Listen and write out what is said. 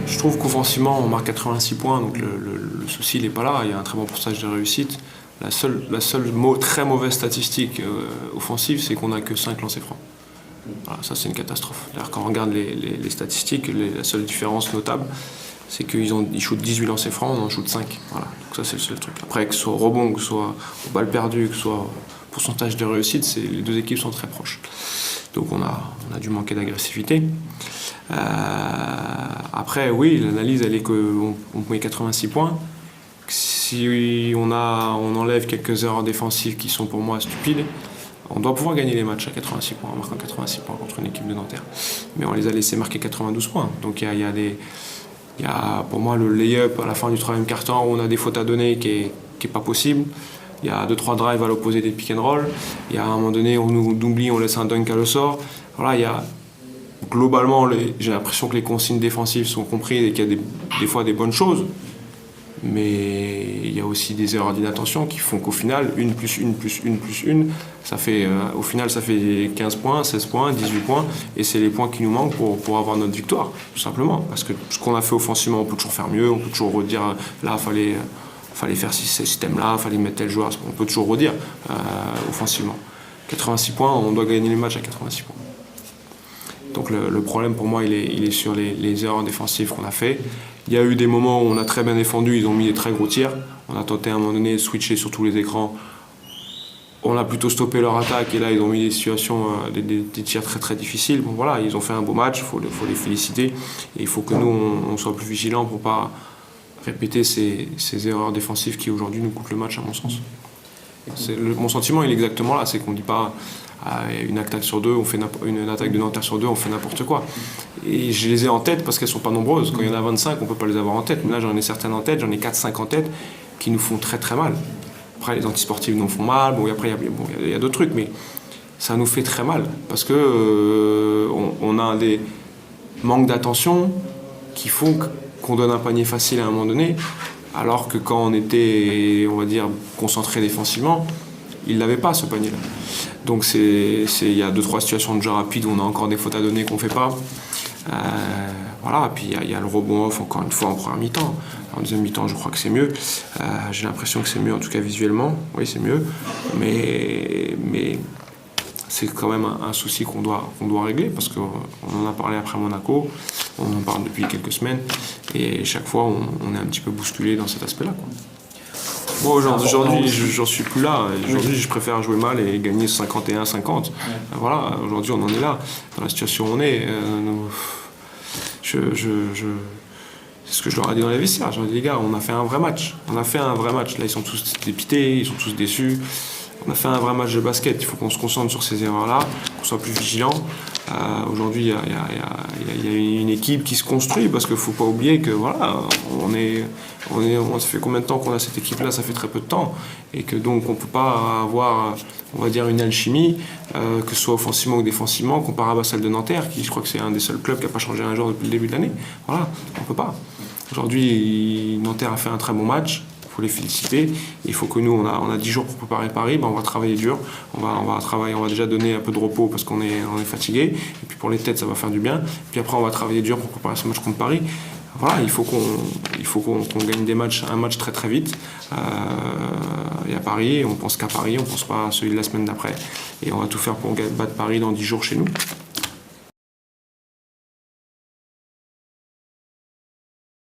Je trouve qu'offensivement, on marque 86 points, donc le souci, il n'est pas là. Il y a un très bon pourcentage de réussite. La seule très mauvaise statistique offensive, c'est qu'on n'a que 5 lancers francs. Voilà, ça, c'est une catastrophe. D'ailleurs, quand on regarde les statistiques, la seule différence notable, c'est qu'ils shootent 18 lancers francs, on en shoot 5. Voilà. Donc ça, c'est le seul truc. Après, que ce soit au rebond, que ce soit aux balles perdues, que ce soit au pourcentage de réussite, les deux équipes sont très proches. Donc on a dû manquer d'agressivité. Après, oui, l'analyse, elle est qu'on met 86 points. Si on enlève quelques erreurs défensives qui sont pour moi stupides, on doit pouvoir gagner les matchs à 86 points, en marquant 86 points contre une équipe de Nanterre. Mais on les a laissés marquer 92 points. Donc il y a pour moi le lay-up à la fin du troisième quart-temps où on a des fautes à donner qui est pas possible. Il y a 2-3 drives à l'opposé des pick and roll. Il y a à un moment donné, on nous oublie, on laisse un dunk à le sort. Voilà, il y a globalement, j'ai l'impression que les consignes défensives sont comprises et qu'il y a des fois des bonnes choses. Mais il y a aussi des erreurs d'inattention qui font qu'au final, 1 plus 1 plus 1 plus 1, ça fait, au final, ça fait 15 points, 16 points, 18 points. Et c'est les points qui nous manquent pour avoir notre victoire, tout simplement. Parce que ce qu'on a fait offensivement, on peut toujours faire mieux, on peut toujours redire, là, fallait faire ce système-là, fallait mettre tel joueur, on peut toujours redire offensivement. 86 points, on doit gagner les matchs à 86 points. Donc le problème pour moi, il est sur les erreurs défensives qu'on a fait. Il y a eu des moments où on a très bien défendu, ils ont mis des très gros tirs. On a tenté à un moment donné de switcher sur tous les écrans. On a plutôt stoppé leur attaque et là ils ont mis des situations, des tirs très très difficiles. Bon voilà, ils ont fait un beau match, il faut les féliciter. Et il faut que nous on soit plus vigilants pour ne pas répéter ces erreurs défensives qui aujourd'hui nous coûtent le match à mon sens. Mon sentiment il est exactement là, c'est qu'on ne dit pas une attaque sur deux, une attaque de Nanterre sur deux, on fait n'importe quoi. Et je les ai en tête parce qu'elles ne sont pas nombreuses. Quand il y en a 25, on ne peut pas les avoir en tête. Mais là j'en ai certaines en tête, j'en ai 4-5 en tête qui nous font très très mal. Après les antisportifs nous font mal, bon, et après il y a d'autres trucs, mais ça nous fait très mal parce que on a des manques d'attention qui font qu'on donne un panier facile à un moment donné, alors que quand on était, on va dire, concentré défensivement, il n'avait pas ce panier-là. Donc il y a 2-3 situations de jeu rapide où on a encore des fautes à donner qu'on ne fait pas. Voilà, puis il y a le rebond off encore une fois en première mi-temps. En deuxième mi-temps, je crois que c'est mieux. J'ai l'impression que c'est mieux, en tout cas visuellement. Oui, c'est mieux. Mais c'est quand même un souci qu'on doit régler parce qu'on en a parlé après Monaco. On en parle depuis quelques semaines. Et chaque fois, on est un petit peu bousculé dans cet aspect-là, quoi. Bon, aujourd'hui, j'en suis plus là. Aujourd'hui, je préfère jouer mal et gagner 51-50. Voilà, aujourd'hui, on en est là. Dans la situation où on est, c'est ce que je leur ai dit dans les vestiaires. Je leur ai dit, les gars, on a fait un vrai match. On a fait un vrai match. Là, ils sont tous dépités, ils sont tous déçus. On a fait un vrai match de basket. Il faut qu'on se concentre sur ces erreurs-là, qu'on soit plus vigilant. Aujourd'hui, il y a une équipe qui se construit parce qu'il ne faut pas oublier que voilà, on fait combien de temps qu'on a cette équipe-là? Ça fait très peu de temps. Et que donc on ne peut pas avoir, on va dire, une alchimie, que ce soit offensivement ou défensivement, comparable à celle de Nanterre, qui je crois que c'est un des seuls clubs qui n'a pas changé un jour depuis le début de l'année. Voilà, on ne peut pas. Aujourd'hui, Nanterre a fait un très bon match. Il faut les féliciter. Il faut que nous, on a 10 jours pour préparer Paris, on va travailler dur, on va déjà donner un peu de repos parce qu'on est fatigué, et puis pour les têtes ça va faire du bien, puis après on va travailler dur pour préparer ce match contre Paris. Voilà, il faut qu'on gagne un match très très vite. Et à Paris, on pense qu'à Paris, on pense pas à celui de la semaine d'après, et on va tout faire pour battre Paris dans 10 jours chez nous.